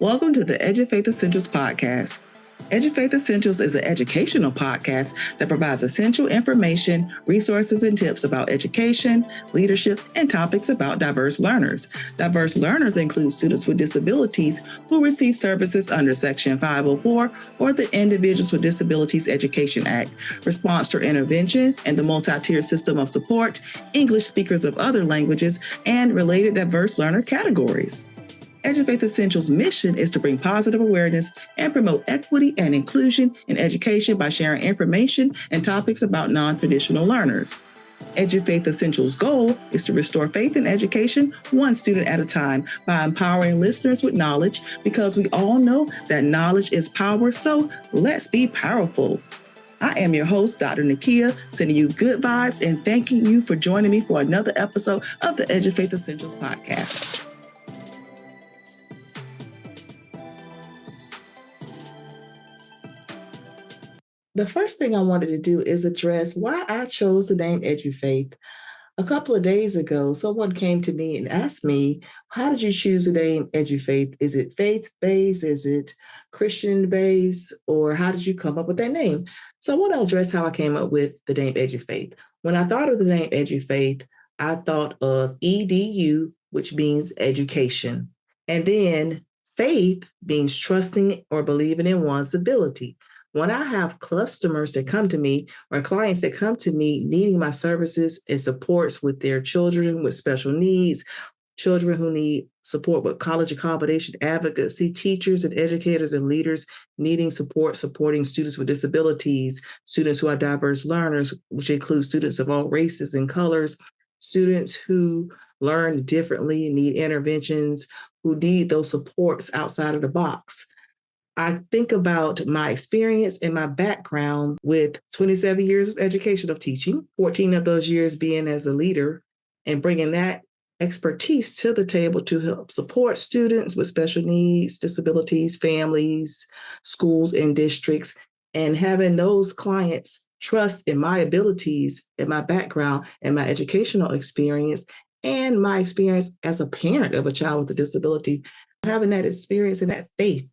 Welcome to the Edufaith Essentials podcast. Edufaith Essentials is an educational podcast that provides essential information, resources, and tips about education, leadership, and topics about diverse learners. Diverse learners include students with disabilities who receive services under Section 504 or the Individuals with Disabilities Education Act, response to intervention and the multi-tiered system of support, English speakers of other languages, and related diverse learner categories. Edufaith Essentials' mission is to bring positive awareness and promote equity and inclusion in education by sharing information and topics about non-traditional learners. Edufaith Essentials' goal is to restore faith in education one student at a time by empowering listeners with knowledge, because we all know that knowledge is power, so let's be powerful. I am your host, Dr. Nakia, sending you good vibes and thanking you for joining me for another episode of the Edufaith Essentials podcast. The first thing I wanted to do is address why I chose the name Edufaith. A couple of days ago, someone came to me and asked me, how did you choose the name Edufaith? Is it faith-based? Is it Christian-based? Or how did you come up with that name? So I want to address how I came up with the name Edufaith. When I thought of the name Edufaith, I thought of EDU, which means education. And then faith means trusting or believing in one's ability. When I have customers that come to me or clients that come to me needing my services and supports with their children with special needs, children who need support with college accommodation advocacy, teachers and educators and leaders needing support, supporting students with disabilities, students who are diverse learners, which includes students of all races and colors, students who learn differently, need interventions, who need those supports outside of the box. I think about my experience and my background with 27 years of education of teaching, 14 of those years being as a leader, and bringing that expertise to the table to help support students with special needs, disabilities, families, schools, and districts, and having those clients trust in my abilities and my background and my educational experience and my experience as a parent of a child with a disability, having that experience and that faith.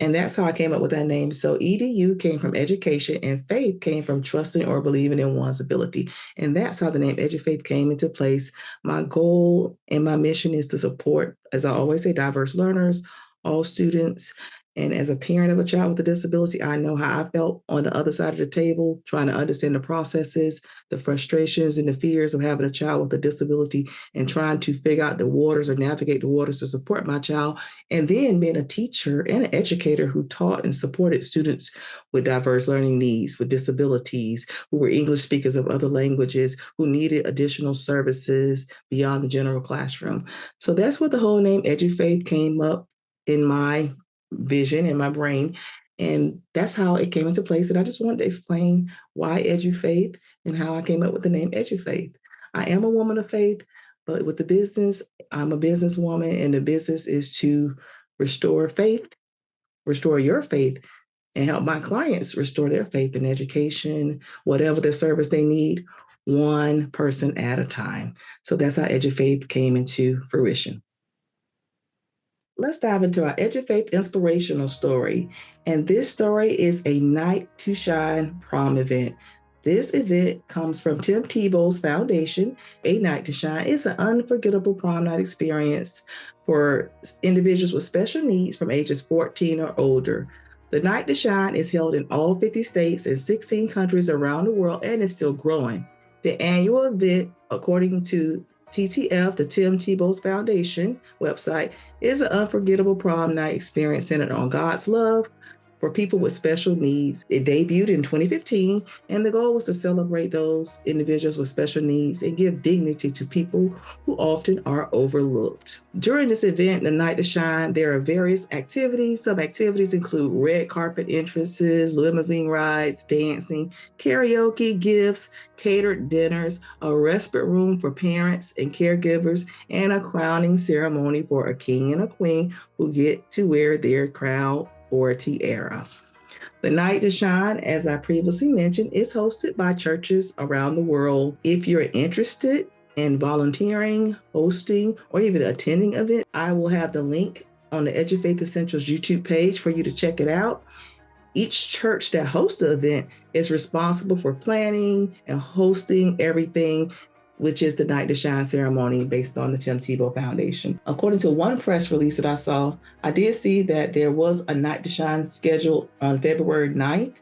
And that's how I came up with that name. So EDU came from education and faith came from trusting or believing in one's ability. And that's how the name Edufaith came into place. My goal and my mission is to support, as I always say, diverse learners, all students. And as a parent of a child with a disability, I know how I felt on the other side of the table, trying to understand the processes, the frustrations and the fears of having a child with a disability and trying to figure out the waters or navigate the waters to support my child. And then being a teacher and an educator who taught and supported students with diverse learning needs, with disabilities, who were English speakers of other languages, who needed additional services beyond the general classroom. So that's where the whole name Edufaith came up in my vision in my brain. And that's how it came into place. And I just wanted to explain why Edufaith and how I came up with the name Edufaith. I am a woman of faith, but with the business, I'm a businesswoman, and the business is to restore faith, restore your faith, and help my clients restore their faith in education, whatever the service they need, one person at a time. So that's how Edufaith came into fruition. Let's dive into our Edufaith inspirational story. And this story is a Night to Shine prom event. This event comes from Tim Tebow's foundation. A Night to Shine is an unforgettable prom night experience for individuals with special needs from ages 14 or older. The Night to Shine is held in all 50 states and 16 countries around the world, and it's still growing. The annual event, according to TTF, the Tim Tebow's Foundation website, is an unforgettable prom night experience centered on God's love for people with special needs. It debuted in 2015, and the goal was to celebrate those individuals with special needs and give dignity to people who often are overlooked. During this event, the Night to Shine, there are various activities. Some activities include red carpet entrances, limousine rides, dancing, karaoke, gifts, catered dinners, a respite room for parents and caregivers, and a crowning ceremony for a king and a queen who get to wear their crown or tiara. The Night to Shine, as I previously mentioned, is hosted by churches around the world. If you're interested in volunteering, hosting, or even attending events, I will have the link on the Edufaith Essentials YouTube page for you to check it out. Each church that hosts the event is responsible for planning and hosting everything, which is the Night to Shine ceremony based on the Tim Tebow Foundation. According to one press release that I saw, I did see that there was a Night to Shine scheduled on February 9th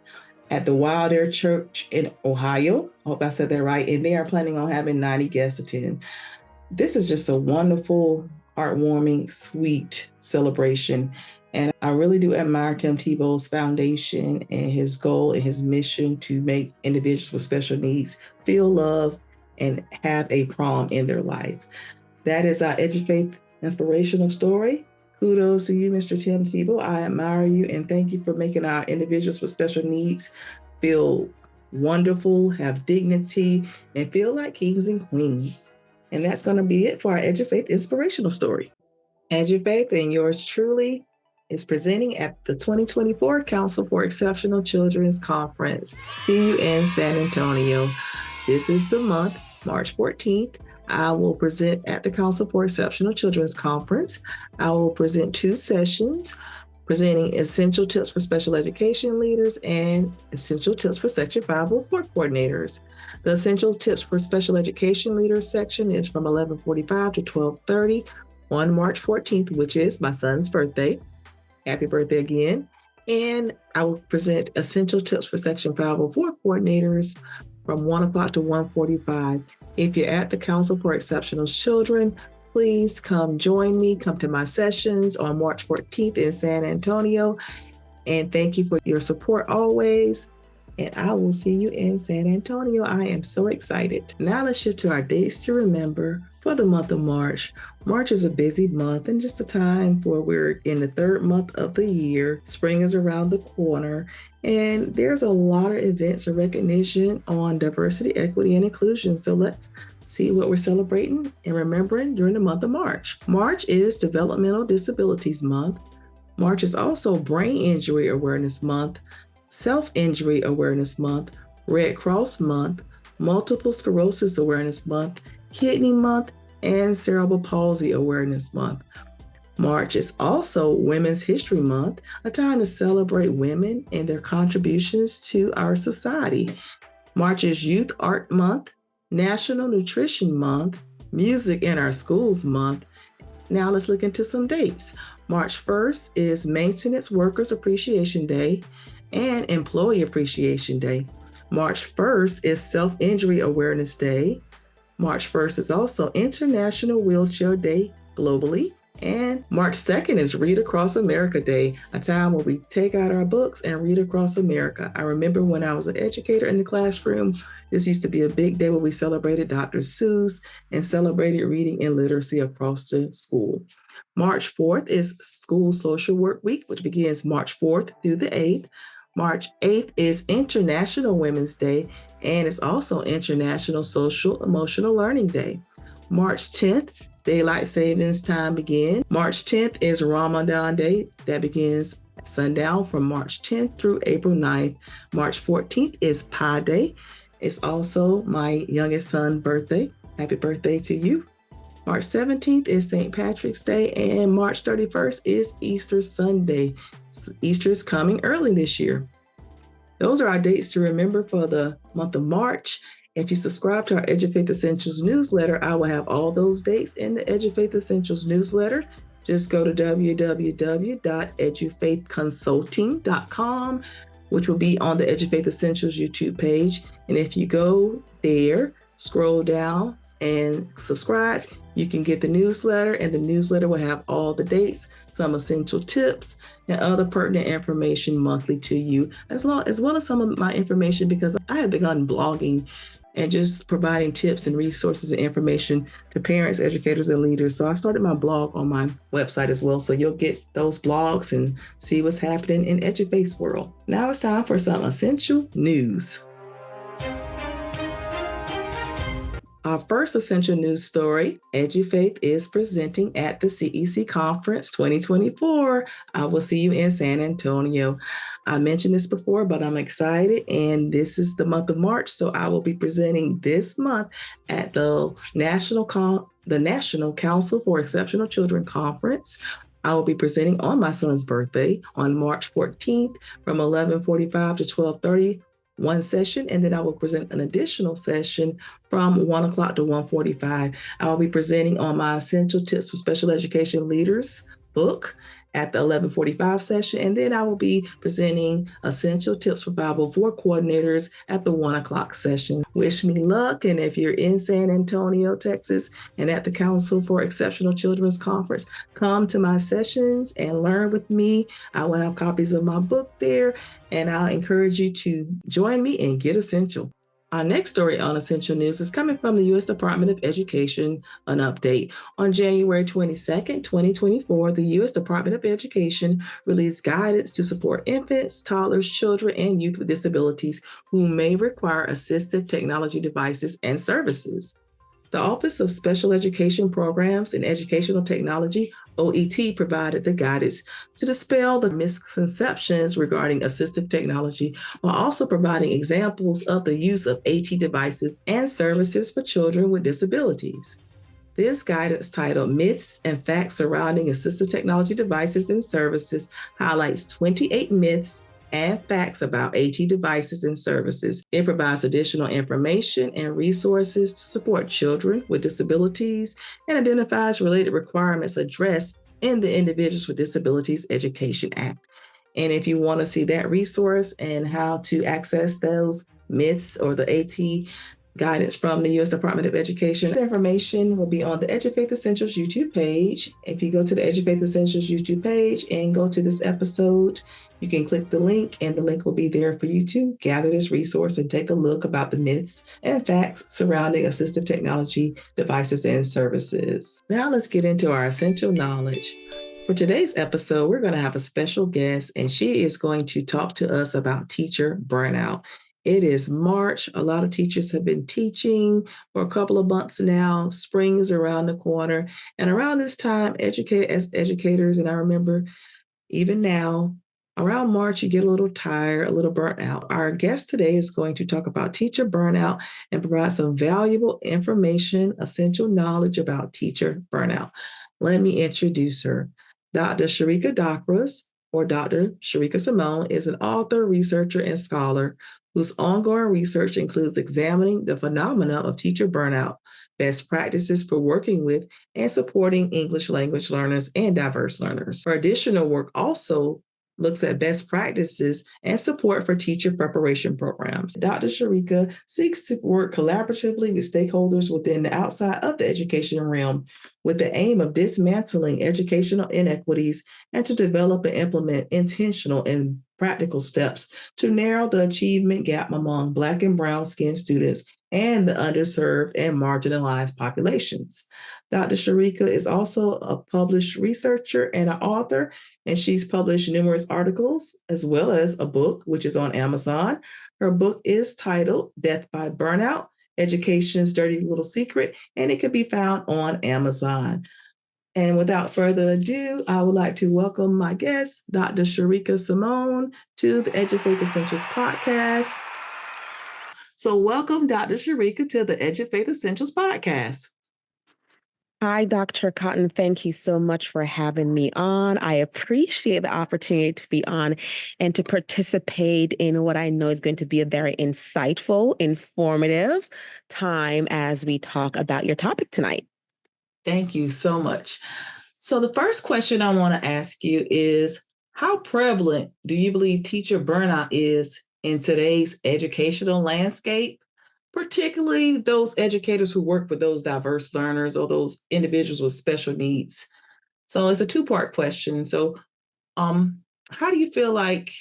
at the Wilder Church in Ohio. I hope I said that right. And they are planning on having 90 guests attend. This is just a wonderful, heartwarming, sweet celebration. And I really do admire Tim Tebow's foundation and his goal and his mission to make individuals with special needs feel love and have a prom in their life. That is our Edufaith inspirational story. Kudos to you, Mr. Tim Tebow. I admire you and thank you for making our individuals with special needs feel wonderful, have dignity, and feel like kings and queens. And that's going to be it for our Edufaith inspirational story. Edufaith and yours truly is presenting at the 2024 Council for Exceptional Children's Conference. See you in San Antonio. This is the month, March 14th. I will present at the Council for Exceptional Children's Conference. I will present 2 sessions, presenting essential tips for special education leaders and essential tips for Section 504 coordinators. The essential tips for special education leaders section is from 11:45 to 12:30 on March 14th, which is my son's birthday. Happy birthday again. And I will present essential tips for Section 504 coordinators from 1 o'clock to 1:45. If you're at the Council for Exceptional Children, please come join me. Come to my sessions on March 14th in San Antonio. And thank you for your support always. And I will see you in San Antonio. I am so excited. Now let's shift to our dates to remember for the month of March. March is a busy month and just a time for we're in the 3rd month of the year. Spring is around the corner and there's a lot of events and recognition on diversity, equity, and inclusion. So let's see what we're celebrating and remembering during the month of March. March is Developmental Disabilities Month. March is also Brain Injury Awareness Month, Self-Injury Awareness Month, Red Cross Month, Multiple Sclerosis Awareness Month, Kidney Month, and Cerebral Palsy Awareness Month. March is also Women's History Month, a time to celebrate women and their contributions to our society. March is Youth Art Month, National Nutrition Month, Music in Our Schools Month. Now let's look into some dates. March 1st is Maintenance Workers Appreciation Day and Employee Appreciation Day. March 1st is Self-Injury Awareness Day. March 1st is also International Wheelchair Day globally. And March 2nd is Read Across America Day, a time where we take out our books and read across America. I remember when I was an educator in the classroom, this used to be a big day where we celebrated Dr. Seuss and celebrated reading and literacy across the school. March 4th is School Social Work Week, which begins March 4th through the 8th. March 8th is International Women's Day, and it's also International Social Emotional Learning Day. March 10th, Daylight Savings Time begins. March 10th is Ramadan Day that begins at sundown from March 10th through April 9th. March 14th is Pi Day. It's also my youngest son's birthday. Happy birthday to you. March 17th is St. Patrick's Day, and March 31st is Easter Sunday. Easter is coming early this year. Those are our dates to remember for the month of March. If you subscribe to our Edufaith Essentials newsletter, I will have all those dates in the Edufaith Essentials newsletter. Just go to www.edufaithconsulting.com, which will be on the Edufaith Essentials YouTube page. And if you go there, scroll down and subscribe, you can get the newsletter, and the newsletter will have all the dates, some essential tips, and other pertinent information monthly to you, as well as some of my information, because I have begun blogging and just providing tips and resources and information to parents, educators, and leaders. So I started my blog on my website as well. So you'll get those blogs and see what's happening in Edufaith's world. Now it's time for some essential news. Our first essential news story, Edufaith is presenting at the CEC Conference 2024. I will see you in San Antonio. I mentioned this before, but I'm excited, and this is the month of March, so I will be presenting this month at the National Council for Exceptional Children Conference. I will be presenting on my son's birthday on March 14th from 11:45 to 12:30, one session, and then I will present an additional session from 1 o'clock to 1:45. I will be presenting on my Essential Tips for Special Education Leaders book at the 11:45 session, and then I will be presenting Essential Tips for 504 Coordinators at the 1 o'clock session. Wish me luck, and if you're in San Antonio, Texas, and at the Council for Exceptional Children's Conference, come to my sessions and learn with me. I will have copies of my book there, and I'll encourage you to join me and get essential. Our next story on Essential News is coming from the U.S. Department of Education, an update. On January 22nd, 2024, the U.S. Department of Education released guidance to support infants, toddlers, children, and youth with disabilities who may require assistive technology devices and services. The Office of Special Education Programs and Educational Technology, OET, provided the guidance to dispel the misconceptions regarding assistive technology while also providing examples of the use of AT devices and services for children with disabilities. This guidance, titled Myths and Facts Surrounding Assistive Technology Devices and Services, highlights 28 myths and facts about AT devices and services. It provides additional information and resources to support children with disabilities and identifies related requirements addressed in the Individuals with Disabilities Education Act. And if you want to see that resource and how to access those myths or the AT guidance from the U.S. Department of Education, this information will be on the Edufaith Essentials YouTube page. If you go to the Edufaith Essentials YouTube page and go to this episode, you can click the link, and the link will be there for you to gather this resource and take a look about the myths and facts surrounding assistive technology devices and services. Now let's get into our essential knowledge. For today's episode, we're going to have a special guest, and she is going to talk to us about teacher burnout. It is March. A lot of teachers have been teaching for a couple of months now. Spring is around the corner. And around this time, as educators, and I remember even now, around March, you get a little tired, a little burnt out. Our guest today is going to talk about teacher burnout and provide some valuable information, essential knowledge about teacher burnout. Let me introduce her. Dr. Sherika Docras, or Dr. Sherika Simone, is an author, researcher, and scholar whose ongoing research includes examining the phenomena of teacher burnout, best practices for working with and supporting English language learners and diverse learners. Her additional work also looks at best practices and support for teacher preparation programs. Dr. Sherika seeks to work collaboratively with stakeholders within and outside of the education realm with the aim of dismantling educational inequities and to develop and implement intentional and practical steps to narrow the achievement gap among Black and brown skinned students and the underserved and marginalized populations. Dr. Sherika is also a published researcher and an author, and she's published numerous articles as well as a book, which is on Amazon. Her book is titled Death by Burnout, Education's Dirty Little Secret, and it can be found on Amazon. And without further ado, I would like to welcome my guest, Dr. Sherika Simone, to the Edufaith Essentials podcast. So welcome, Dr. Sherika, to the Edufaith Essentials podcast. Hi, Dr. Cotton. Thank you so much for having me on. I appreciate the opportunity to be on and to participate in what I know is going to be a very insightful, informative time as we talk about your topic tonight. Thank you so much. So the first question I want to ask you is, how prevalent do you believe teacher burnout is in today's educational landscape, particularly those educators who work with those diverse learners or those individuals with special needs? So it's a two-part question. So how do you feel like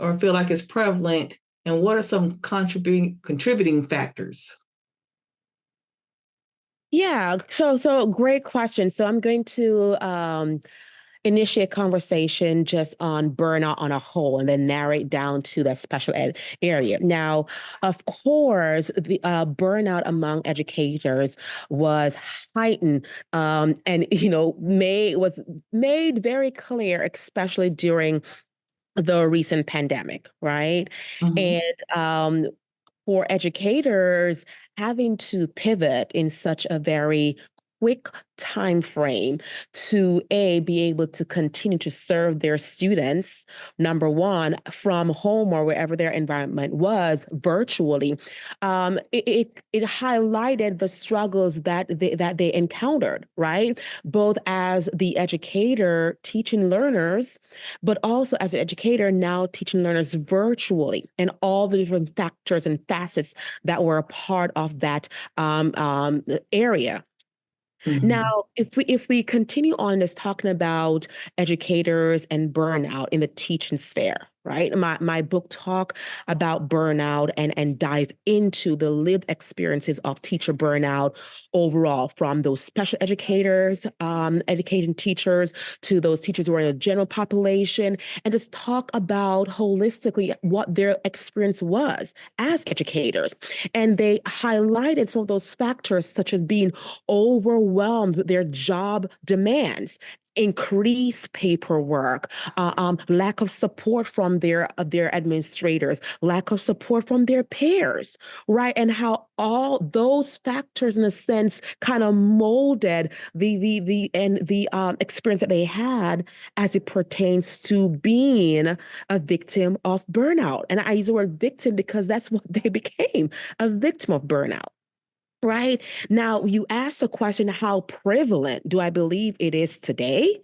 it's prevalent, and what are some contributing factors? Yeah, so great question. So I'm going to initiate conversation just on burnout on a whole and then narrate down to that special ed area. Now, of course, the burnout among educators was heightened and was made very clear, especially during the recent pandemic, right? Mhm. And for educators, having to pivot in such a very quick time frame to be able to continue to serve their students, number one, from home or wherever their environment was virtually. It highlighted the struggles that they encountered, right? Both as the educator teaching learners, but also as an educator now teaching learners virtually, and all the different factors and facets that were a part of that area. Mm-hmm. Now, if we continue on this talking about educators and burnout in the teaching sphere, right? My book talk about burnout and dive into the lived experiences of teacher burnout overall, from those special educators, educating teachers, to those teachers who are in the general population, and just talk about holistically what their experience was as educators. And they highlighted some of those factors, such as being overwhelmed with their job demands, increased paperwork, lack of support from their administrators, lack of support from their peers, right? And how all those factors, in a sense, kind of molded the experience that they had as it pertains to being a victim of burnout. And I use the word victim because that's what they became, a victim of burnout. Right. Now, you asked the question, how prevalent do I believe it is today?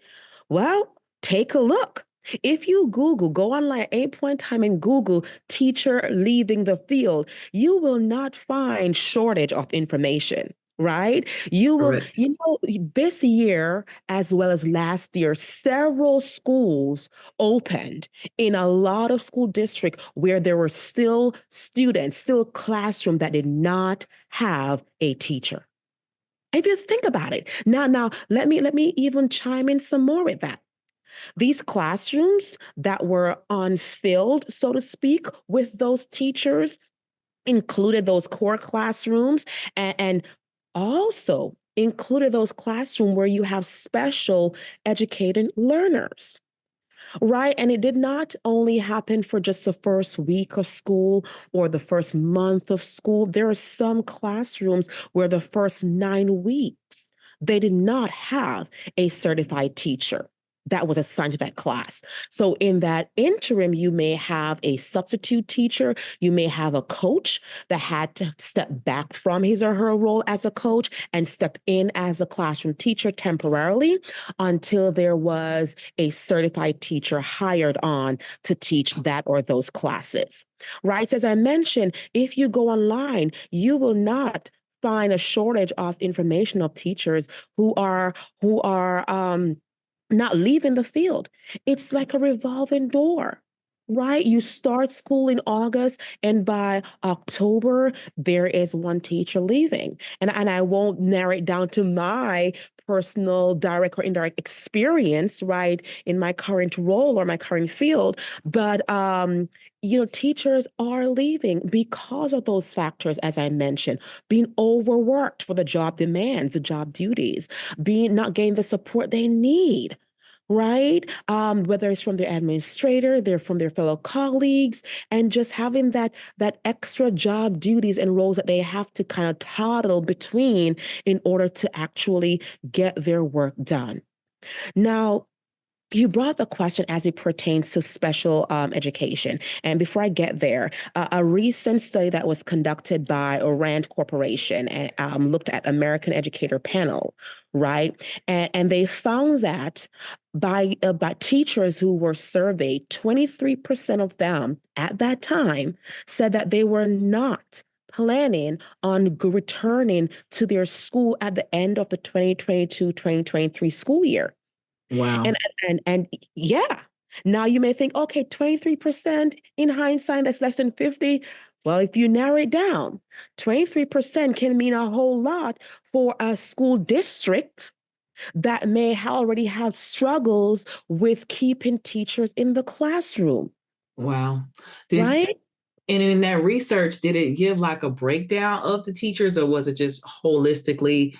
Well, take a look. If you go online at any point in time and Google teacher leaving the field, you will not find shortage of information. Right? You will, Correct. this year, as well as last year, several schools opened in a lot of school districts where there were still students, still classroom that did not have a teacher. If you think about it, now let me even chime in some more with that. These classrooms that were unfilled, so to speak, with those teachers included those core classrooms, and also included those classrooms where you have special educated learners. Right. And it did not only happen for just the first week of school or the first month of school. There are some classrooms where the first 9 weeks, they did not have a certified teacher that was assigned to that class. So in that interim, you may have a substitute teacher, you may have a coach that had to step back from his or her role as a coach and step in as a classroom teacher temporarily until there was a certified teacher hired on to teach that or those classes. Right? As I mentioned, if you go online, you will not find a shortage of information of teachers who are not leaving the field. It's like a revolving door. Right? You start school in August, and by October, there is one teacher leaving. And I won't narrow it down to my personal direct or indirect experience, right, in my current role or my current field. But teachers are leaving because of those factors, as I mentioned, being overworked for the job demands, the job duties, being not getting the support they need. Right? Whether it's from their administrator, they're from their fellow colleagues, and just having that extra job duties and roles that they have to kind of toddle between in order to actually get their work done. Now, you brought the question as it pertains to special education. And before I get there, a recent study that was conducted by Rand Corporation and looked at American Educator Panel, right? And they found that by teachers who were surveyed, 23% of them at that time said that they were not planning on returning to their school at the end of the 2022-2023 school year. Wow. And yeah. Now you may think, okay, 23% in hindsight, that's less than 50. Well, if you narrow it down, 23% can mean a whole lot for a school district that may already have struggles with keeping teachers in the classroom. Wow. Did Right? And in that research, did it give like a breakdown of the teachers, or was it just holistically,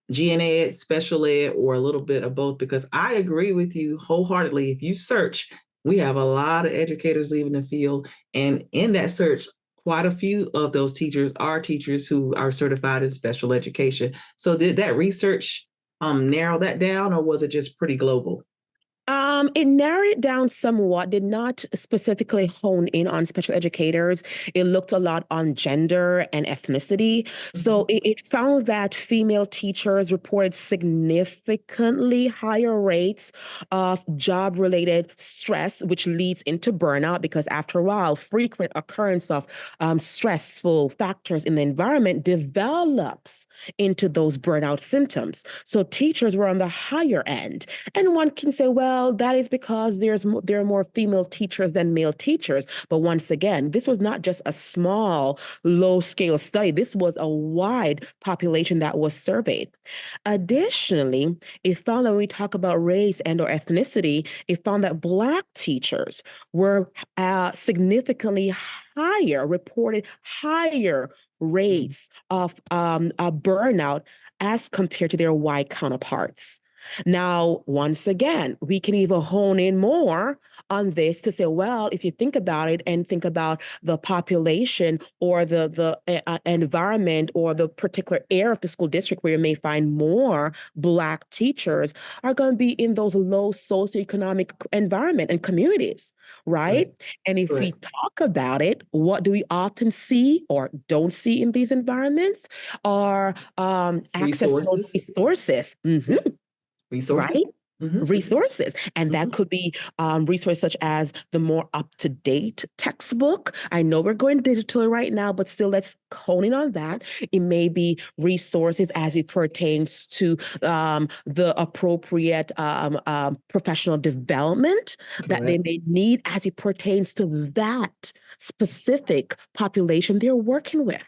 gen ed, special ed, or a little bit of both? Because I agree with you wholeheartedly. If you search, we have a lot of educators leaving the field. And in that search, quite a few of those teachers are teachers who are certified in special education. So did that research narrow that down, or was it just pretty global? It narrowed it down somewhat, did not specifically hone in on special educators. It looked a lot on gender and ethnicity. So it found that female teachers reported significantly higher rates of job-related stress, which leads into burnout, because after a while, frequent occurrence of stressful factors in the environment develops into those burnout symptoms. So teachers were on the higher end. And one can say, well, that is because there are more female teachers than male teachers. But once again, this was not just a small, low-scale study. This was a wide population that was surveyed. Additionally, it found that when we talk about race and or ethnicity, it found that Black teachers were significantly higher, reported higher rates of burnout as compared to their white counterparts. Now, once again, we can even hone in more on this to say, well, if you think about it and think about the population or the environment or the particular area of the school district where you may find more Black teachers are going to be in those low socioeconomic environment and communities, right? And if we Correct. talk about it, what do we often see or don't see in these environments are access to those Resources. resources. Resources. Right? Mhm. Resources. And that Mhm. could be resources such as the more up-to-date textbook. I know we're going digital right now, but still let's hone in on that. It may be resources as it pertains to the appropriate professional development that they Correct. may need as it pertains to that specific population they're working with.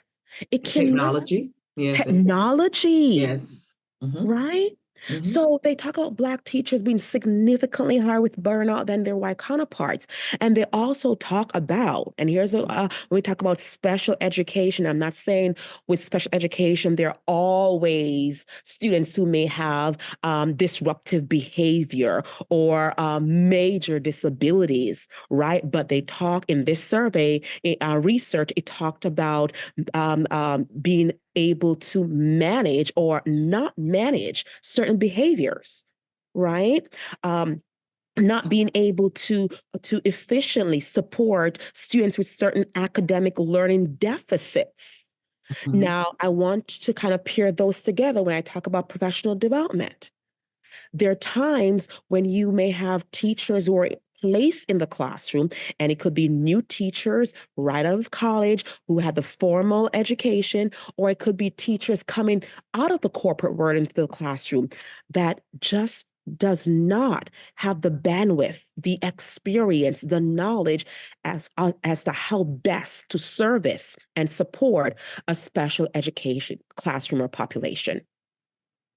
It cannot Technology. Yes. technology. Yes. Mhm. Right? Mhm. So they talk about Black teachers being significantly higher with burnout than their white counterparts. And they also talk about, and here's when we talk about special education, I'm not saying with special education, there are always students who may have disruptive behavior or major disabilities, right? But they talk in this survey, research, it talked about being able to manage or not manage certain behaviors, right? Not being able to efficiently support students with certain academic learning deficits. Mhm. Now, I want to kind of pair those together when I talk about professional development. There are times when you may have teachers who are placed in the classroom, and it could be new teachers right out of college who have the formal education, or it could be teachers coming out of the corporate world into the classroom that just does not have the bandwidth, the experience, the knowledge as to how best to service and support a special education classroom or population.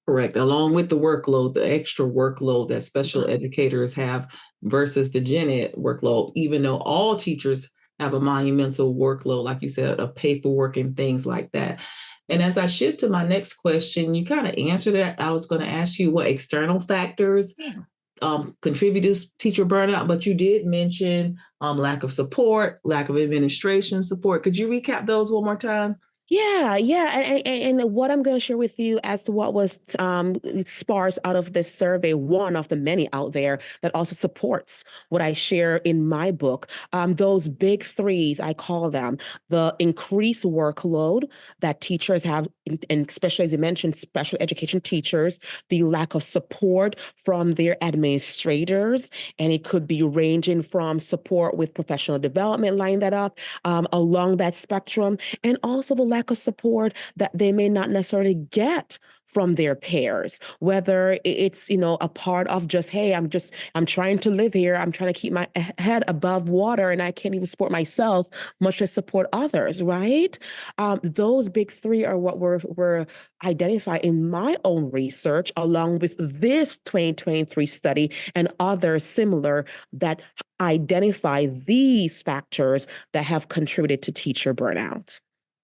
Correct. Along with the workload, the extra workload that special educators have versus the gen ed workload, even though all teachers have a monumental workload, like you said, of paperwork and things like that. And as I shift to my next question, you kind of answered it. I was going to ask you what external factors Yeah. contribute to teacher burnout, but you did mention lack of support, lack of administration support. Could you recap those one more time? Yeah, yeah, and what I'm going to share with you as to what was sparse out of this survey, one of the many out there that also supports what I share in my book. Those big threes, I call them, the increased workload that teachers have, and especially as you mentioned, special education teachers, the lack of support from their administrators, and it could be ranging from support with professional development, line that up along that spectrum, and also the lack of support that they may not necessarily get from their peers, whether it's a part of just, hey, I'm trying to live here, I'm trying to keep my head above water, and I can't even support myself, much less support others, right? Those big three are what were identified in my own research, along with this 2023 study and others similar that identify these factors that have contributed to teacher burnout.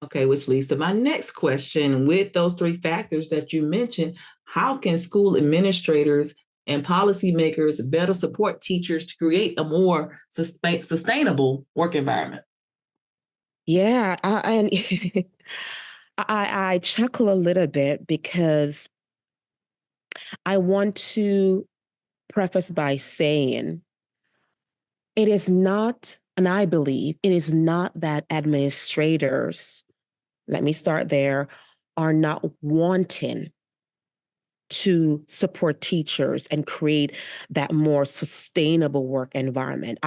Okay, which leads to my next question. With those three factors that you mentioned, how can school administrators and policymakers better support teachers to create a more sustainable work environment? Yeah, and I chuckle a little bit because I want to preface by saying it is not, and I believe it is not that administrators, let me start there, are not wanting to support teachers and create that more sustainable work environment.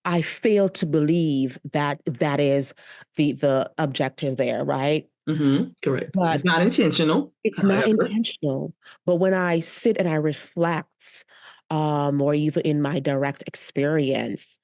I fail to believe that that is the objective there, right? Correct. But It's not intentional, it's not however. intentional. But when I sit and I reflect, or even in my direct experience,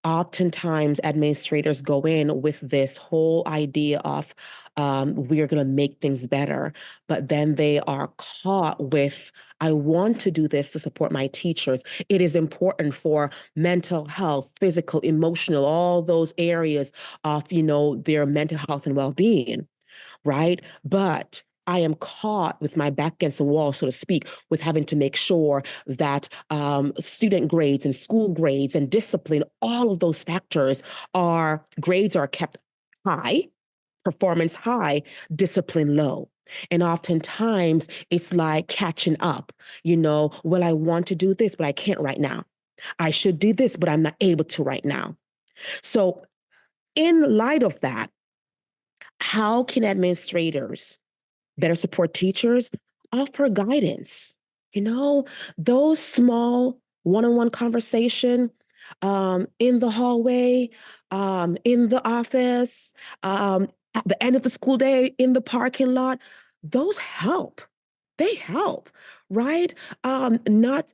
oftentimes administrators go in with this whole idea of we're going to make things better, but then they are caught with, I want to do this to support my teachers. It is important for mental health, physical, emotional, all those areas of, their mental health and well-being, right? But I am caught with my back against the wall, so to speak, with having to make sure that student grades and school grades and discipline, all of those factors grades are kept high, performance high, discipline low. And oftentimes it's like catching up, well, I want to do this, but I can't right now. I should do this, but I'm not able to right now. So in light of that, how can administrators better support teachers, offer guidance? Those small one-on-one conversation in the hallway, in the office, at the end of the school day, in the parking lot, those help. They help, right? Not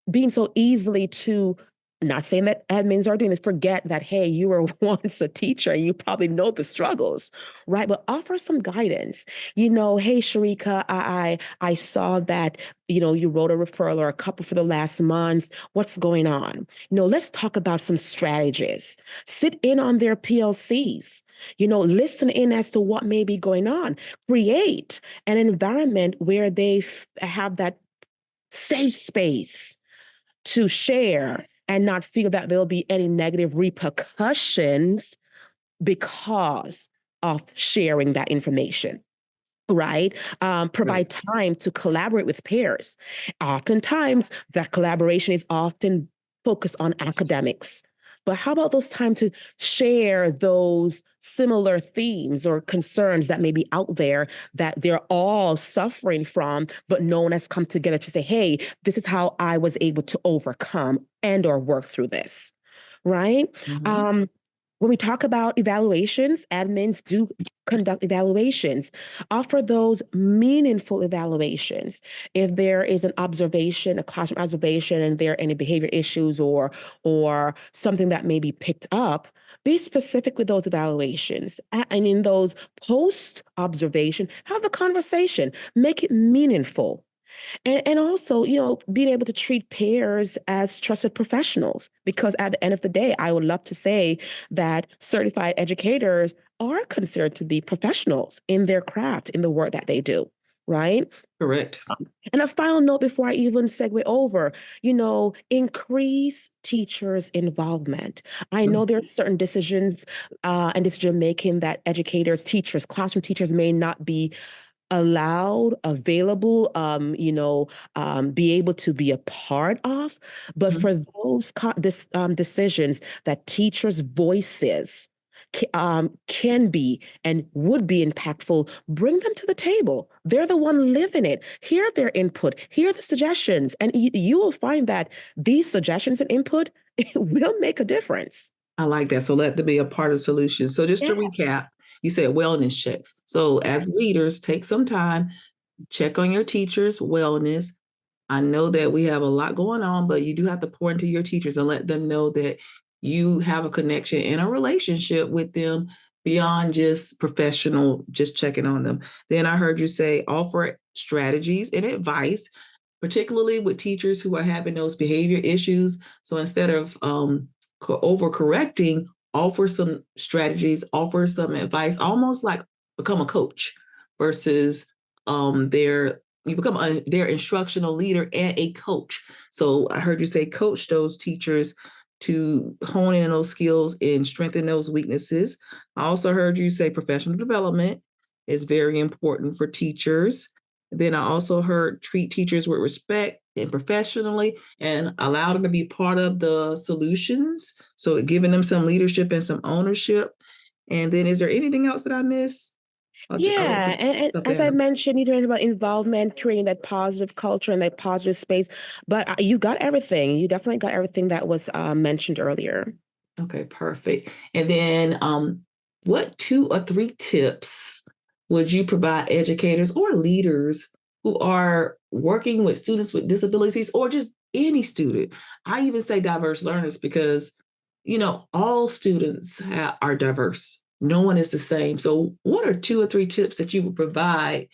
being so easily to, not saying that admins are doing this, forget that, hey, you were once a teacher, you probably know the struggles, right? But offer some guidance. Hey, Sherika, I saw that, you wrote a referral or a couple for the last month. What's going on? Let's talk about some strategies. Sit in on their PLCs, listen in as to what may be going on. Create an environment where they have that safe space to share and not feel that there'll be any negative repercussions because of sharing that information. Right? Right. Provide time to collaborate with peers. Oftentimes, that collaboration is often focused on academics. But how about those time to share those similar themes or concerns that may be out there that they're all suffering from, but no one has come together to say, hey, this is how I was able to overcome and or work through this, right? Mhm. Um, when we talk about evaluations, admins do conduct evaluations. Offer those meaningful evaluations. If there is an observation, a classroom observation, and there are any behavior issues or something that may be picked up, be specific with those evaluations. And in those post observation, have the conversation, make it meaningful. And also, being able to treat peers as trusted professionals, because at the end of the day, I would love to say that certified educators are considered to be professionals in their craft, in the work that they do, right? Correct. And a final note before I even segue over, increase teachers' involvement. I know there are certain decisions and decision making that educators, teachers, classroom teachers may not be allowed, available, be able to be a part of. But Mhm. for those decisions that teachers' voices can be and would be impactful, bring them to the table. They're the one living it. Hear their input, hear the suggestions, and you will find that these suggestions and input will make a difference. I like that. So let them be a part of the solution. So just Yeah. to recap, you said wellness checks. So as leaders, take some time, check on your teachers' wellness. I know that we have a lot going on, but you do have to pour into your teachers and let them know that you have a connection and a relationship with them beyond just professional, just checking on them. Then I heard you say offer strategies and advice, particularly with teachers who are having those behavior issues. So instead of overcorrecting, offer some strategies, offer some advice, almost like become a coach versus their you become their instructional leader and a coach. So I heard you say coach those teachers to hone in on those skills and strengthen those weaknesses. I also heard you say professional development is very important for teachers. Then I also heard treat teachers with respect and professionally and allow them to be part of the solutions. So giving them some leadership and some ownership. And then is there anything else that I missed? Yeah, and as I mentioned, you talked about involvement, creating that positive culture and that positive space. But you got everything. You definitely got everything that was mentioned earlier. Okay, perfect. And then what 2 or 3 tips would you provide educators or leaders who are working with students with disabilities or just any student? I even say diverse learners because, all students are diverse. No one is the same. So, what are 2 or 3 tips that you would provide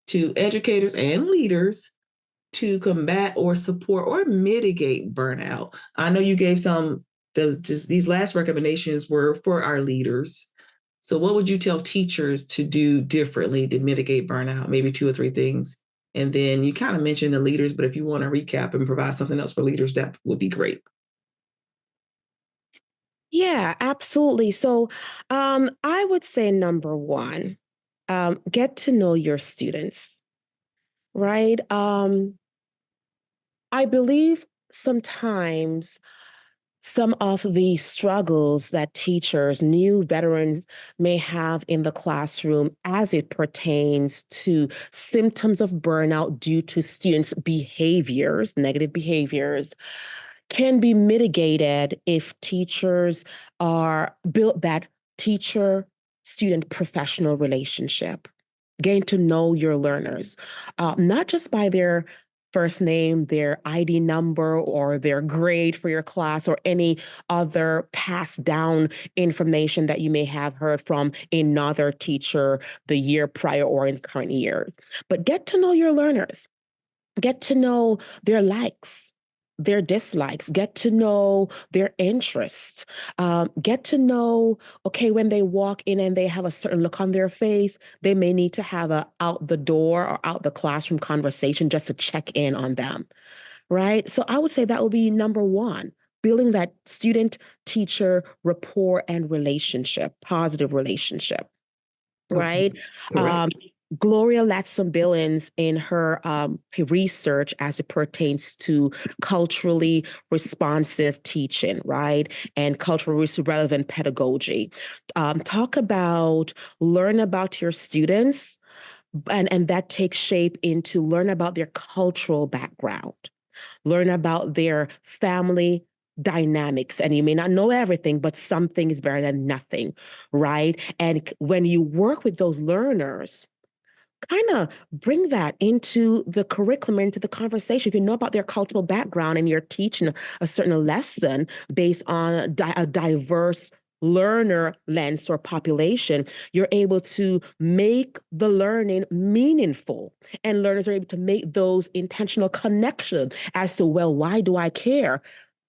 to educators and leaders to combat or support or mitigate burnout? I know you gave just these last recommendations were for our leaders. So what would you tell teachers to do differently to mitigate burnout? Maybe 2 or 3 things. And then you kind of mentioned the leaders, but if you want to recap and provide something else for leaders, that would be great. Yeah, absolutely. So I would say number one, get to know your students, right? I believe sometimes some of the struggles that teachers, new veterans may have in the classroom as it pertains to symptoms of burnout due to students' behaviors, negative behaviors, can be mitigated if teachers are built that teacher student professional relationship. Getting to know your learners, not just by their first name, their ID number, or their grade for your class, or any other passed down information that you may have heard from another teacher the year prior or in current year. But get to know your learners, get to know their likes, their dislikes, get to know their interests, get to know, okay, when they walk in and they have a certain look on their face, they may need to have a out the door or out the classroom conversation just to check in on them, right? So I would say that would be number one, building that student teacher rapport and relationship, positive relationship, Okay, right? Um, correct. Gloria Latson-Billings in her research as it pertains to culturally responsive teaching, right? And culturally relevant pedagogy. Talk about learn about your students, and that takes shape into learn about their cultural background, learn about their family dynamics. And you may not know everything, but something is better than nothing, right? And when you work with those learners, kind of bring that into the curriculum, into the conversation. If you know about their cultural background and you're teaching a certain lesson based on a diverse learner lens or population, you're able to make the learning meaningful. And learners are able to make those intentional connections as to, well, why do I care?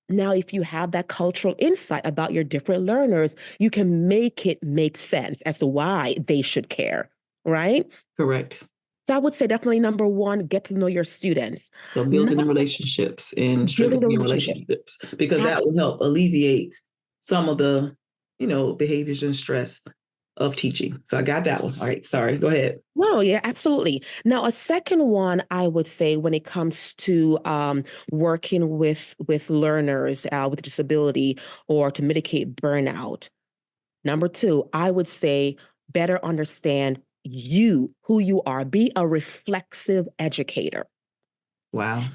Now, if you have that cultural insight about your different learners, you can make it make sense as to why they should care, right? Correct. So I would say definitely number one, get to know your students. So building the Not relationships and building the strengthening your relationship. relationships, because that will help alleviate some of the, behaviors and stress of teaching. So I got that one. All right. Sorry. Go ahead. No, yeah, absolutely. Now, a second one I would say when it comes to working with learners with disability or to mitigate burnout. Number two, I would say better understand you, who you are. Be a reflexive educator. Wow.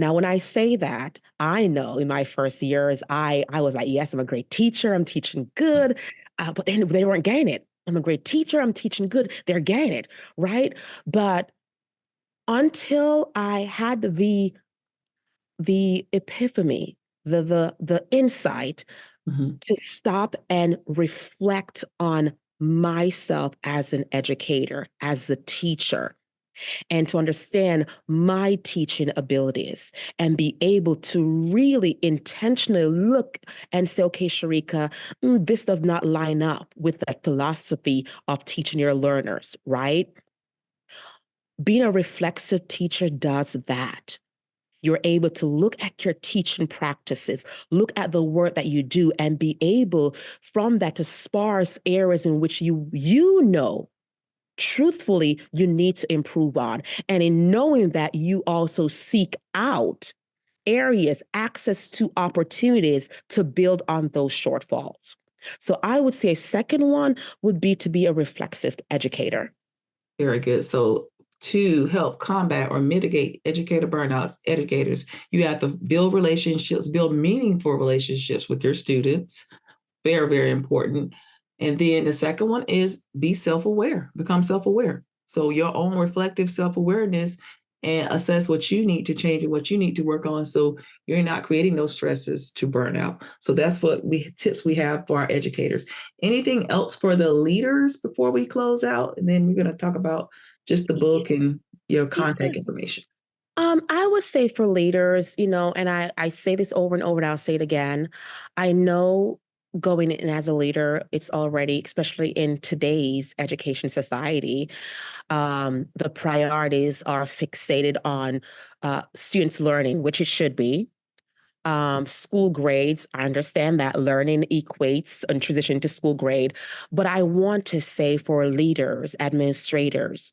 Now, when I say that, I know in my first years, I was like, yes, I'm a great teacher. I'm teaching good. But they weren't getting it. I'm a great teacher. I'm teaching good. They're getting it, right? But until I had the epiphany, the insight Mhm. to stop and reflect on myself as an educator, as a teacher, and to understand my teaching abilities and be able to really intentionally look and say, okay, Sherika, this does not line up with that philosophy of teaching your learners, right? Being a reflexive teacher does that. You're able to look at your teaching practices, look at the work that you do, and be able from that to sparse areas in which you know truthfully you need to improve on. And in knowing that, you also seek out areas, access to opportunities to build on those shortfalls. So I would say a second one would be to be a reflexive educator. Very good. So to help combat or mitigate educator burnouts, educators, you have to build relationships, build meaningful relationships with your students. Very, very important. And then the second one is be self-aware, become self-aware. So your own reflective self-awareness and assess what you need to change and what you need to work on so you're not creating those stresses to burnout. So that's what tips we have for our educators. Anything else for the leaders before we close out? And then we're going to talk about just the book and your contact information. I would say for leaders, and I say this over and over, and I'll say it again. I know going in as a leader, it's already, especially in today's education society, the priorities are fixated on students learning, which it should be. School grades, I understand that learning equates and transition to school grade, but I want to say for leaders, administrators,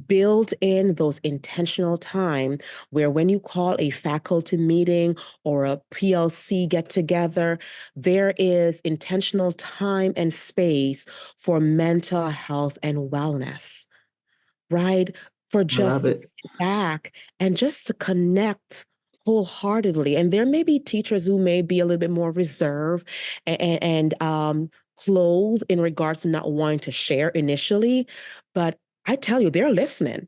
build in those intentional time where when you call a faculty meeting or a PLC get together, there is intentional time and space for mental health and wellness, right? For I love just to it. sit back and just to connect wholeheartedly. And there may be teachers who may be a little bit more reserved and closed in regards to not wanting to share initially, but I tell you, they're listening.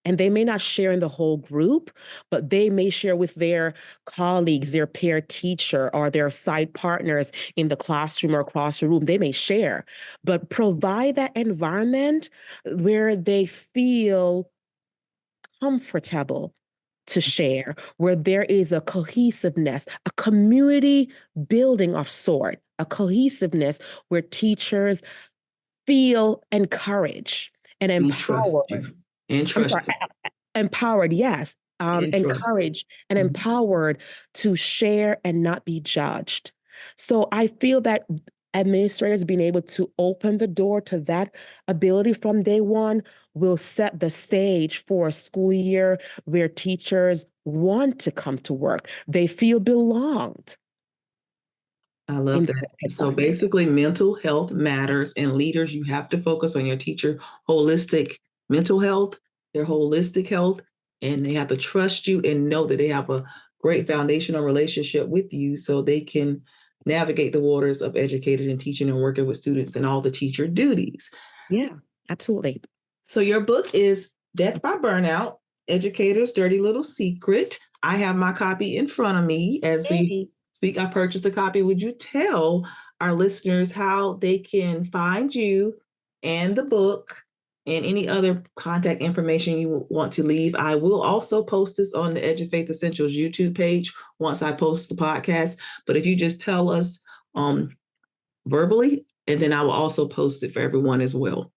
And they may not share in the whole group, but they may share with their colleagues, their peer teacher, or their side partners in the classroom or across the room. They may share, but provide that environment where they feel comfortable to share, where there is a cohesiveness, a community building of sort, a cohesiveness where teachers feel encouraged and And trust empowered. you. And I'm trust sorry, you. empowered, yes. And trust. Encouraged and Mhm. empowered to share and not be judged. So I feel that administrators being able to open the door to that ability from day one will set the stage for a school year where teachers want to come to work. They feel belonged I love in that. that So environment. basically, mental health matters, and leaders, you have to focus on your teacher holistic mental health, their holistic health, and they have to trust you and know that they have a great foundational relationship with you so they can navigate the waters of educating and teaching and working with students and all the teacher duties. Yeah, absolutely. So your book is Death by Burnout, Educator's Dirty Little Secret. I have my copy in front of me as we Yay. speak. I purchased a copy. Would you tell our listeners how they can find you and the book and any other contact information you want to leave? I will also post this on the Edufaith Essentials YouTube page once I post the podcast. But if you just tell us verbally, and then I will also post it for everyone as well.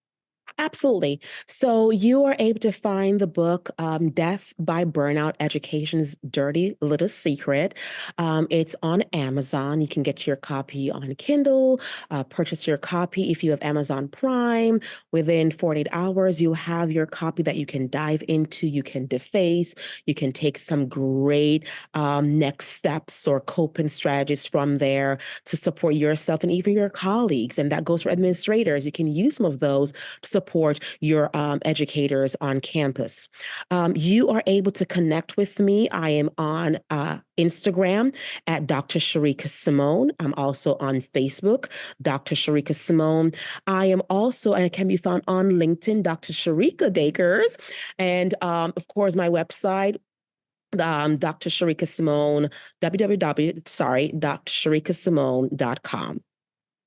Absolutely. So you are able to find the book Death by Burnout, Education's Dirty Little Secret. It's on Amazon. You can get your copy on Kindle, purchase your copy if you have Amazon Prime. Within 48 hours, you'll have your copy that you can dive into, you can deface, you can take some great next steps or coping strategies from there to support yourself and even your colleagues. And that goes for administrators. You can use some of those to support your educators on campus. You are able to connect with me. I am on Instagram at Dr. Sherika Simone. I'm also on Facebook, Dr. Sherika Simone. I am also, and it can be found on LinkedIn, Dr. Sherika 𝐾𝐿. And of course, my website, Dr. Sherika Simone, www.drshericasimone.com.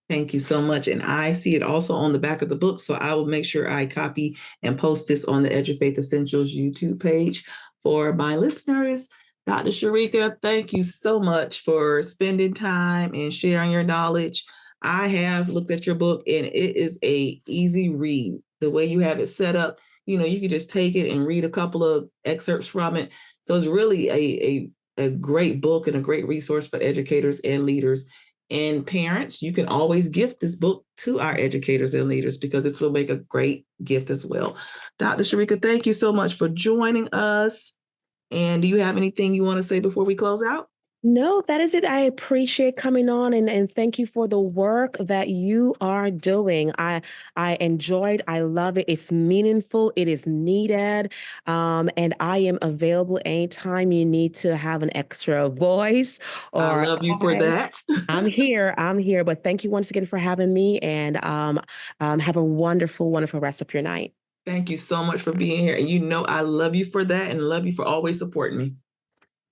Thank you so much. And I see it also on the back of the book. So I will make sure I copy and post this on the Edufaith Essentials YouTube page for my listeners. Dr. Sherika, thank you so much for spending time and sharing your knowledge. I have looked at your book and it is a easy read. The way you have it set up, you can just take it and read a couple of excerpts from it. So it's really a great book and a great resource for educators and leaders. And parents, you can always gift this book to our educators and leaders because this will make a great gift as well. Dr. Sherika, thank you so much for joining us. And do you have anything you want to say before we close out? No, that is it. I appreciate coming on and thank you for the work that you are doing. I enjoyed, I love it. It's meaningful, it is needed. And I am available anytime you need to have an extra voice I or love you for that. I'm here. I'm here. But thank you once again for having me and have a wonderful, wonderful rest of your night. Thank you so much for being here. And you know I love you for that and love you for always supporting me.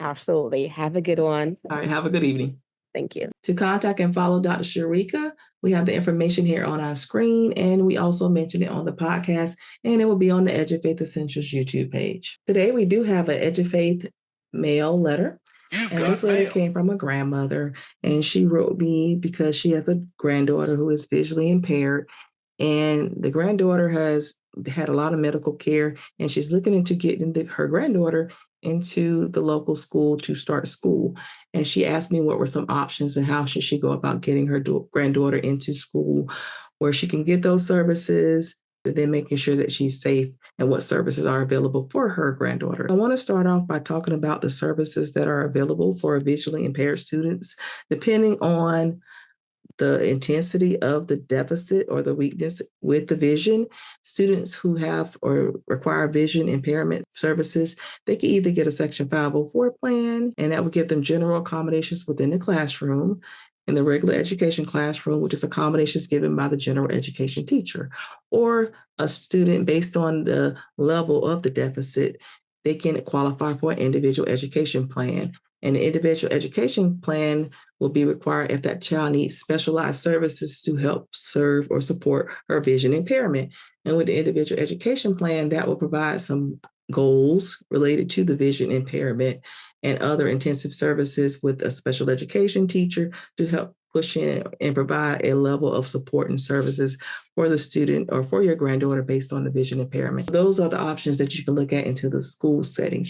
Absolutely. Have a good one. All right, have a good evening. Thank you. To contact and follow Dr. Sherika, we have the information here on our screen, and we also mention it on the podcast, and it will be on the Edufaith Essentials YouTube page. Today, we do have an Edufaith mail letter, and this letter came from a grandmother, and she wrote me because she has a granddaughter who is visually impaired, and the granddaughter has had a lot of medical care, and she's looking into getting her granddaughter into the local school to start school. And she asked me what were some options and how should she go about getting her granddaughter into school, where she can get those services, and then making sure that she's safe and what services are available for her granddaughter. I want to start off by talking about the services that are available for visually impaired students, depending on the intensity of the deficit or the weakness with the vision. Students who have or require vision impairment services, they can either get a Section 504 plan, and that would give them general accommodations within the classroom, in the regular education classroom, which is accommodations given by the general education teacher, or a student based on the level of the deficit, they can qualify for an individual education plan. And the individual education plan will be required if that child needs specialized services to help serve or support her vision impairment. And with the individual education plan, that will provide some goals related to the vision impairment and other intensive services with a special education teacher to help push in and provide a level of support and services for the student or for your granddaughter based on the vision impairment. Those are the options that you can look at into the school setting.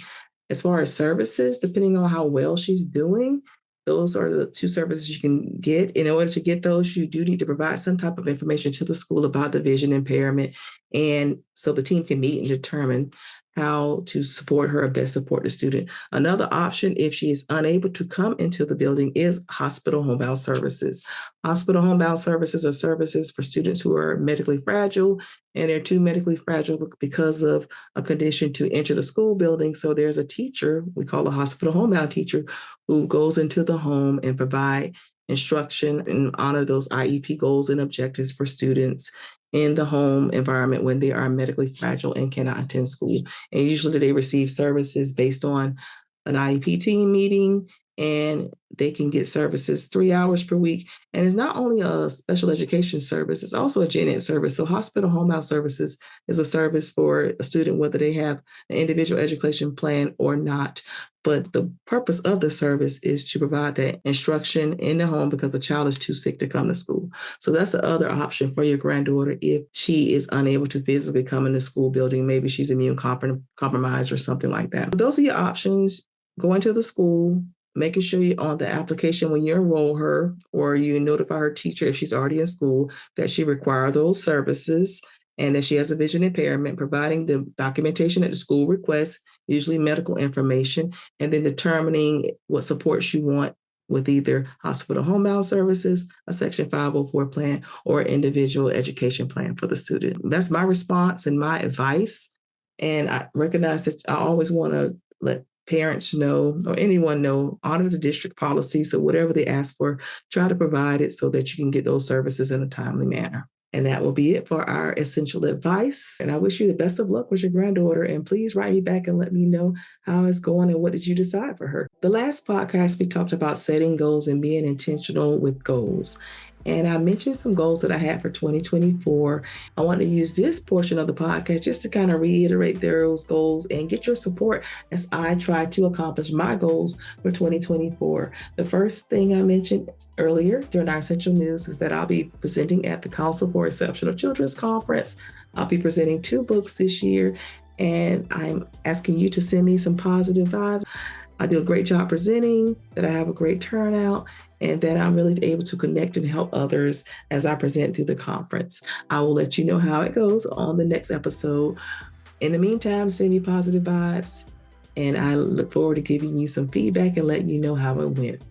As far as services, depending on how well she's doing, those are the two services you can get. In order to get those, you do need to provide some type of information to the school about the vision impairment. And so the team can meet and determine how to support her or best support the student. Another option, if she is unable to come into the building, is hospital homebound services. Hospital homebound services are services for students who are medically fragile, and they're too medically fragile because of a condition to enter the school building. So there's a teacher, we call a hospital homebound teacher, who goes into the home and provide instruction and honor those IEP goals and objectives for students in the home environment when they are medically fragile and cannot attend school. And usually they receive services based on an IEP team meeting, and they can get services 3 hours per week. And it's not only a special education service, it's also a gen ed service. So hospital homebound services is a service for a student, whether they have an individual education plan or not. But the purpose of the service is to provide that instruction in the home because the child is too sick to come to school. So that's the other option for your granddaughter if she is unable to physically come in the school building. Maybe she's immune compromised or something like that. But those are your options. Going to the school, making sure you on the application when you enroll her or you notify her teacher if she's already in school that she requires those services and that she has a vision impairment, providing the documentation that the school requests, usually medical information, and then determining what supports you want with either hospital homebound services, a Section 504 plan, or individual education plan for the student. That's my response and my advice. And I recognize that I always want to let parents know or anyone know, honor the district policy. So whatever they ask for, try to provide it so that you can get those services in a timely manner. And that will be it for our essential advice. And I wish you the best of luck with your granddaughter. And please write me back and let me know how it's going and what did you decide for her. The last podcast, we talked about setting goals and being intentional with goals. And I mentioned some goals that I had for 2024. I want to use this portion of the podcast just to kind of reiterate those goals and get your support as I try to accomplish my goals for 2024. The first thing I mentioned earlier during our essential news is that I'll be presenting at the Council for Exceptional Children's Conference. I'll be presenting 2 books this year. and I'm asking you to send me some positive vibes. I do a great job presenting, that I have a great turnout, and that I'm really able to connect and help others as I present through the conference. I will let you know how it goes on the next episode. In the meantime, send me positive vibes, and I look forward to giving you some feedback and letting you know how it went.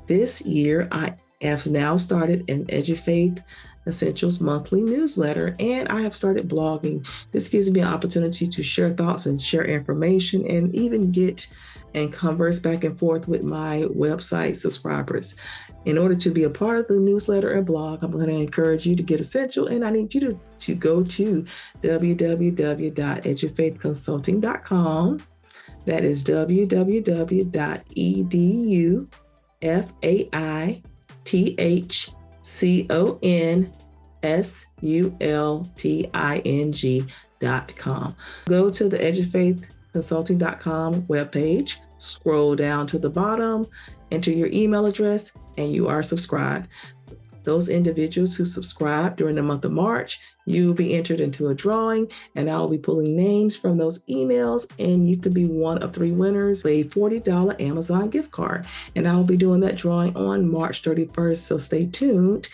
This year, I have now started an Edufaith Essentials monthly newsletter, and I have started blogging. This gives me an opportunity to share thoughts and share information and even get and converse back and forth with my website subscribers. In order to be a part of the newsletter and blog, I'm going to encourage you to get Essential, and I need you to go to www.edufaithconsulting.com. That is www.edufaithconsulting.com. Go to the edufaithconsulting.com webpage, scroll down to the bottom, enter your email address, and you are subscribed. Those individuals who subscribe during the month of March, you will be entered into a drawing, and I'll be pulling names from those emails, and you could be one of 3 winners, a $40 Amazon gift card. And I'll be doing that drawing on March 31st, so stay tuned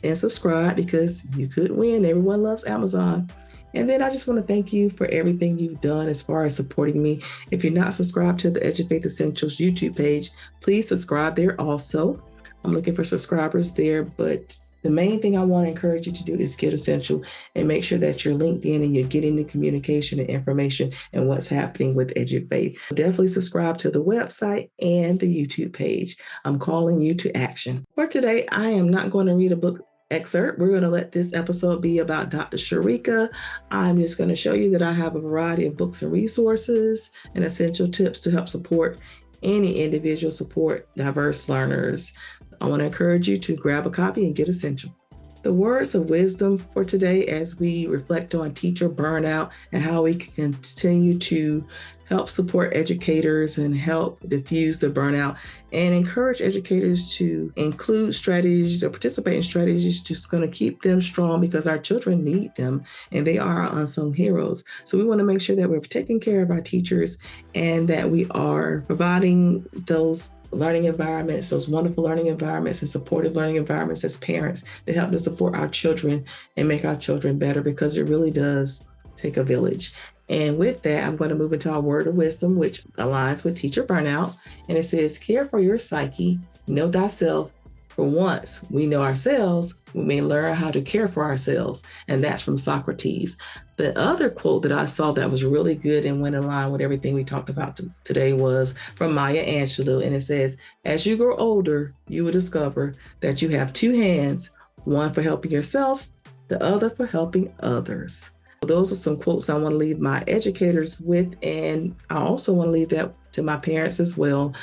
and subscribe because you could win. Everyone loves Amazon. And then I just want to thank you for everything you've done as far as supporting me. If you're not subscribed to the Edufaith Essentials YouTube page, please subscribe there also. I'm looking for subscribers there, but the main thing I want to encourage you to do is get Essential and make sure that you're linked in and you're getting the communication and information and what's happening with Edufaith. Definitely subscribe to the website and the YouTube page. I'm calling you to action. For today, I am not going to read a book excerpt. We're going to let this episode be about Dr. Sherika. I'm just going to show you that I have a variety of books and resources and essential tips to help support any individual, support diverse learners. I want to encourage you to grab a copy and get Essential. The words of wisdom for today as we reflect on teacher burnout and how we can continue to help support educators and help diffuse the burnout and encourage educators to include strategies or participate in strategies just going to keep them strong because our children need them and they are our unsung heroes. So we want to make sure that we're taking care of our teachers and that we are providing those learning environments, those wonderful learning environments and supportive learning environments as parents to help to support our children and make our children better because it really does take a village. And with that, I'm going to move into our word of wisdom, which aligns with teacher burnout. And it says, care for your psyche, know thyself. For once we know ourselves, we may learn how to care for ourselves. And that's from Socrates. The other quote that I saw that was really good and went in line with everything we talked about today was from Maya Angelou. And it says, as you grow older, you will discover that you have 2 hands, one for helping yourself, the other for helping others. Those are some quotes I want to leave my educators with, and I also want to leave that to my parents as well.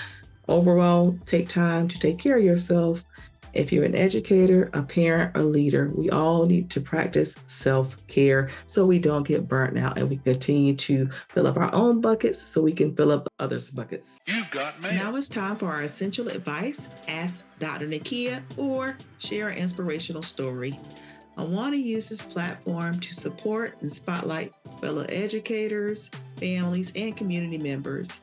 Overall, take time to take care of yourself. If you're an educator, a parent, a leader, we all need to practice self-care so we don't get burnt out and we continue to fill up our own buckets so we can fill up others' buckets. You've got mail. Now it's time for our essential advice, Ask Dr. Nakia, or share an inspirational story. I want to use this platform to support and spotlight fellow educators, families, and community members.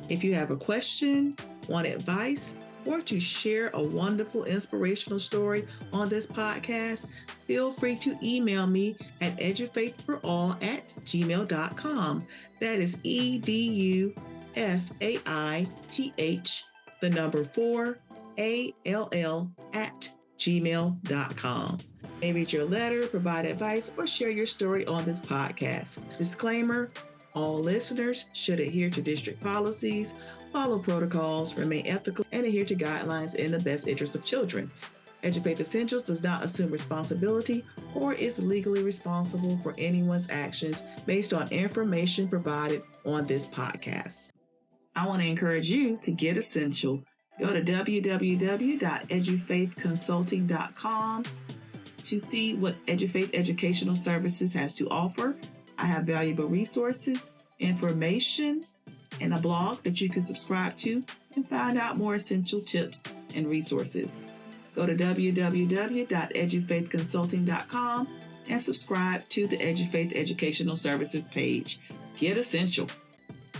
If you have a question, want advice, or to share a wonderful inspirational story on this podcast, feel free to email me at edufaithforall@gmail.com. That is EDUFAITH4ALL@gmail.com. May read your letter, provide advice, or share your story on this podcast. Disclaimer, all listeners should adhere to district policies, follow protocols, remain ethical, and adhere to guidelines in the best interest of children. Edufaith Essentials does not assume responsibility or is legally responsible for anyone's actions based on information provided on this podcast. I want to encourage you to get Essential. Go to www.edufaithconsulting.com to see what Edufaith Educational Services has to offer. I have valuable resources, information, and a blog that you can subscribe to and find out more essential tips and resources. Go to www.edufaithconsulting.com and subscribe to the Edufaith Educational Services page. Get Essential.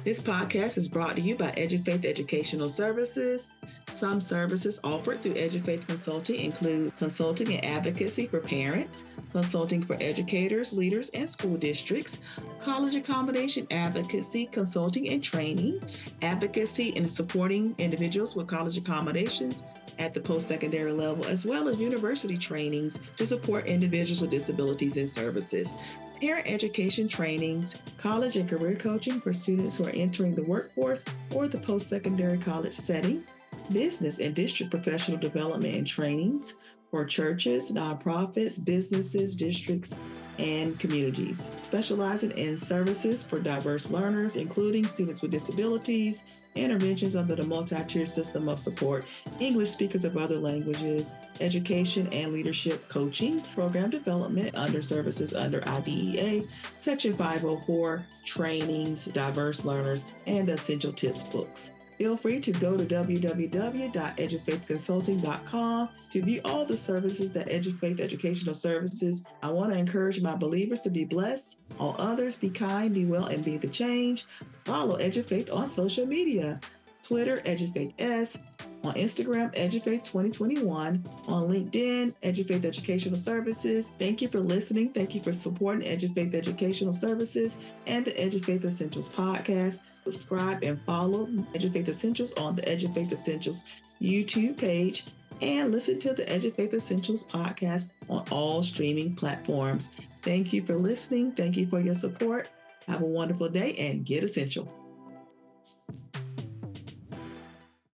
This podcast is brought to you by Edufaith Educational Services. Some services offered through Edufaith Consulting include consulting and advocacy for parents, consulting for educators, leaders, and school districts, college accommodation advocacy, consulting and training, advocacy in supporting individuals with college accommodations at the post-secondary level, as well as university trainings to support individuals with disabilities and services. Parent education trainings, college and career coaching for students who are entering the workforce or the post-secondary college setting, business and district professional development and trainings for churches, nonprofits, businesses, districts, and communities, specializing in services for diverse learners, including students with disabilities, interventions under the multi-tier system of support, English speakers of other languages, education and leadership coaching, program development under services under IDEA, Section 504, trainings, diverse learners, and essential tips books. Feel free to go to www.edufaithconsulting.com to view all the services that Edufaith Educational Services. I want to encourage my believers to be blessed. All others, be kind, be well, and be the change. Follow Edufaith on social media. Twitter, EdufaithS. On Instagram, Edufaith 2021. On LinkedIn, Edufaith Educational Services. Thank you for listening. Thank you for supporting Edufaith Educational Services and the Edufaith Essentials podcast. Subscribe and follow Edufaith Essentials on the Edufaith Essentials YouTube page and listen to the Edufaith Essentials podcast on all streaming platforms. Thank you for listening. Thank you for your support. Have a wonderful day and get essential.